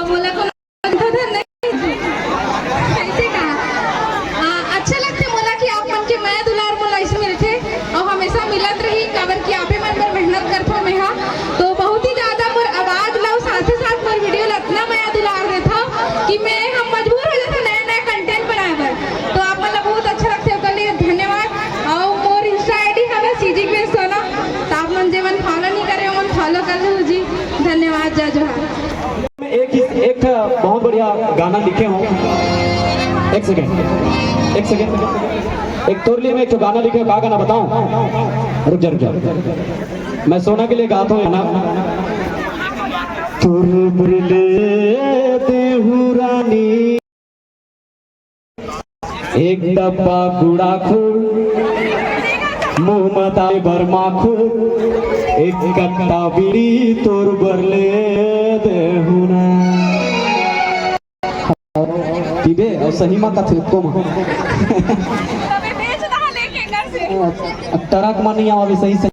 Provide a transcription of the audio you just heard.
मोला को धन नहीं कैसे कहा अच्छा लगते मोला कि आप मन के मैं दुलार मोला इस मिलते और हमेशा मिलत रही काबर कि आपे मन पर मेहनत करथो मैं हा तो बहुत ही ज्यादा मोर आवाज लाओ साथ ही साथ मोर वीडियो इतना मैं दुलार देता कि मैं हम मजबूर हो जाता नया नया कंटेंट बनाए बर तो आप मन बहुत अच्छा लगते ओकर लिए धन्यवाद और मोर इंस्टा आईडी हवे सीजी पे सोना तो आप मन जेवन फॉलो नहीं करे मन फॉलो कर लो जी धन्यवाद जय जोहार। एक बहुत बढ़िया गाना लिखे हूँ। एक सेकेंड एक तोर लिए मैं एक गाना लिखे का गाना बताऊं। रुक जा मैं सोना के लिए गाता हूँ ना। तुर बुरले देहु रानी एक डब्बा गुड़ा खुर मुँह मताए बरमाखुर एक कट्टा बीड़ी तोर बरले देहुना पीबे और सही माता थे को ट्रक में नहीं आवे सही से